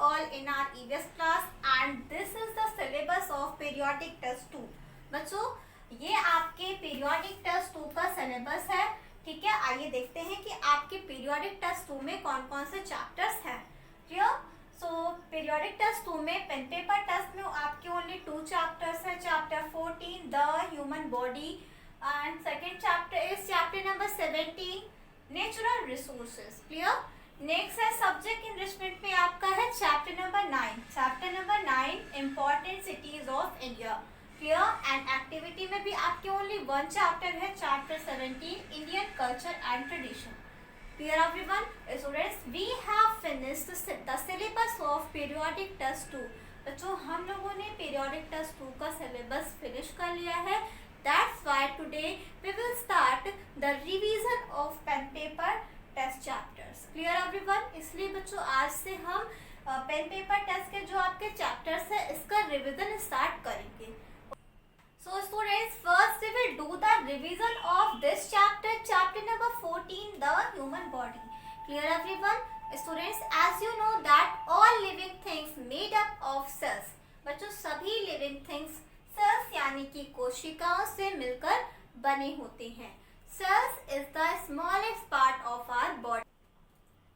all in our EVS class and this is the syllabus of periodic test 2। बच्चों ये आपके periodic test 2 का syllabus है, ठीक है। आइए देखते हैं कि आपके periodic test 2 में कौन कौन से chapters हैं। क्लियर? सो periodic test 2 में पेन पेपर टेस्ट में आपके ओनली 2 chapters हैं। Chapter 14 the human body and second chapter is chapter number 17 natural resources. Clear? Next है सब्जेक्ट इनरिचमेंट में आपका है chapter number 9। Chapter number 9 important cities of India. Clear? And activity में भी आपके ओनली 1 चैप्टर है chapter 17 Indian culture and tradition. Clear everyone? Students, we have finished the syllabus of periodic test 2। बच्चों हम लोगों ने periodic test 2 का syllabus finish कर लिया है। That's why today we will start the revision of pen paper test chapters। Clear everyone? इसलिए बच्चों आज से हम pen paper test के जो आपके chapters है इसका revision start करेंगे। So students, first we will do the revision of this chapter, chapter number 14, the human body। Clear everyone? Students, as you know that all living things made up of cells। बच्चों सभी living things cells यानी कि कोशिकाओं से मिलकर बने होते हैं। Cells is the smallest part of our body।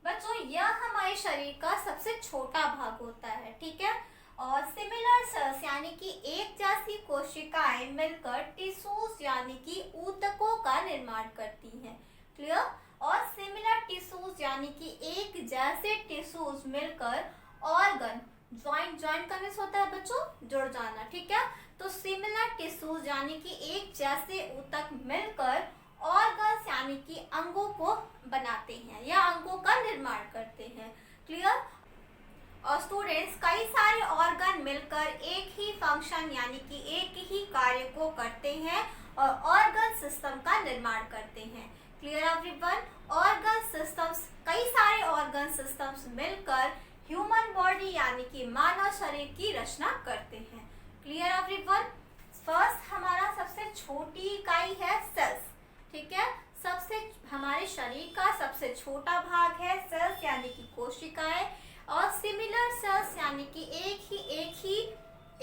बच्चों यह हमारे शरीर का सबसे छोटा भाग होता है, ठीक है। और सिमिलर सेल्स यानी कि एक जैसी कोशिकाएं मिलकर टिश्यूज यानी कि ऊतकों का निर्माण करती हैं। क्लियर? और सिमिलर टिश्यूज यानी कि एक जैसे टिश्यूज मिलकर ऑर्गन ज्वाइंट करने से होता है बच्चों जुड़ जाना, ठीक है। तो सिमिलर टिश्यूज यानी कि एक जैसे ऊतक मिलकर ऑर्गन्स यानी कि अंगों को बनाते हैं या अंगों का निर्माण करते हैं। क्लियर? और स्टूडेंट्स कई सारे ऑर्गन मिलकर एक ही फंक्शन यानी कि एक ही कार्य को करते हैं और ऑर्गन सिस्टम का निर्माण करते हैं। Clear everyone? ऑर्गन सिस्टम्स कई सारे ऑर्गन सिस्टम्स मिलकर ह्यूमन बॉडी यानी कि मानव शरीर की रचना करते हैं। Clear everyone? फर्स्ट हमारा सबसे छोटी इकाई है सेल्स, ठीक है। सबसे हमारे शरीर का सबसे छोटा भाग है सेल्स यानी कि कोशिकाएं। और सिमिलर सेल्स यानी कि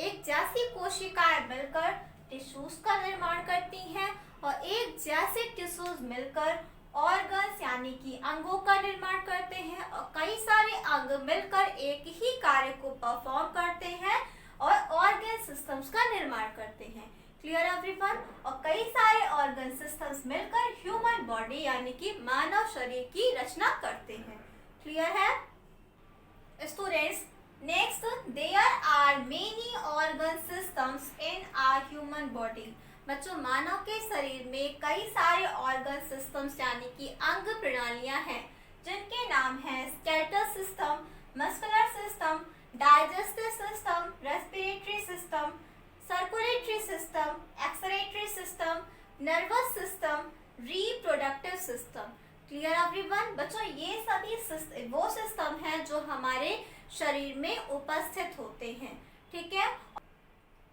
एक जैसी कोशिकाएं मिलकर टिश्यूज का निर्माण करती हैं और एक जैसे टिश्यूज मिलकर ऑर्गन्स यानी कि अंगों का निर्माण करते हैं और कई सारे अंग मिलकर एक ही कार्य को परफॉर्म करते हैं और ऑर्गन सिस्टम्स का निर्माण करते हैं। Clear everyone? और कई सारे ऑर्गन सिस्टम्स मिलकर ह्यूमन बॉडी यानी कि मानव शरीर की रचना करते हैं। क्लियर है? Students, next there are many organ systems in our human body। बच्चों मानव के शरीर में कई सारे ऑर्गन सिस्टम्स यानी कि अंग प्रणालियां हैं जिनके नाम हैं skeletal system, muscular system, digestive system, respiratory system, circulatory system, excretory system, nervous system, reproductive system. Clear everyone? बच्चों ये सभी वो सिस्टम हैं जो हमारे शरीर में उपस्थित होते हैं, ठीक है।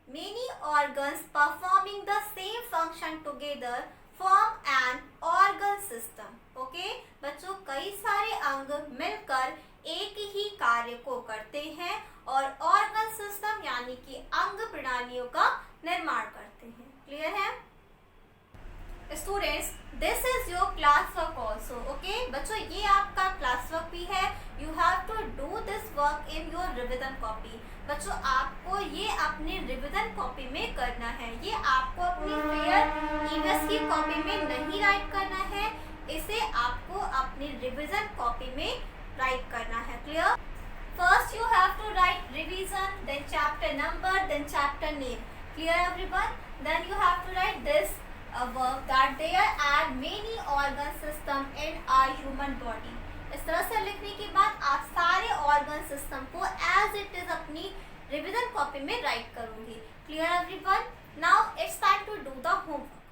Many organs performing the same function together form an organ system. Okay बच्चों कई सारे अंग मिलकर एक ही कार्य को करते हैं और ऑर्गन सिस्टम यानी कि अंग प्रणालियों का निर्माण करते हैं। क्लियर है? Students this is your class work also. Okay बच्चों ये आपका क्लास वर्क भी है। You have to do this work in your revision copy. बच्चों आपको ये अपनी रिविजन कॉपी में करना है। ये आपको अपनी फेयर ईवीएस की कॉपी में नहीं राइट करना है, इसे आपको अपनी रिविजन कॉपी में राइट करना है। Clear? First you have to write revision, then chapter number, then chapter name. Clear everyone? Then you have to write this work that there are many organ system in our human body। इस तरह से लिखने के बाद आप सारे organ system को as it is अपनी revision copy में write करोगे। Clear everyone? Now it's time to do the homework।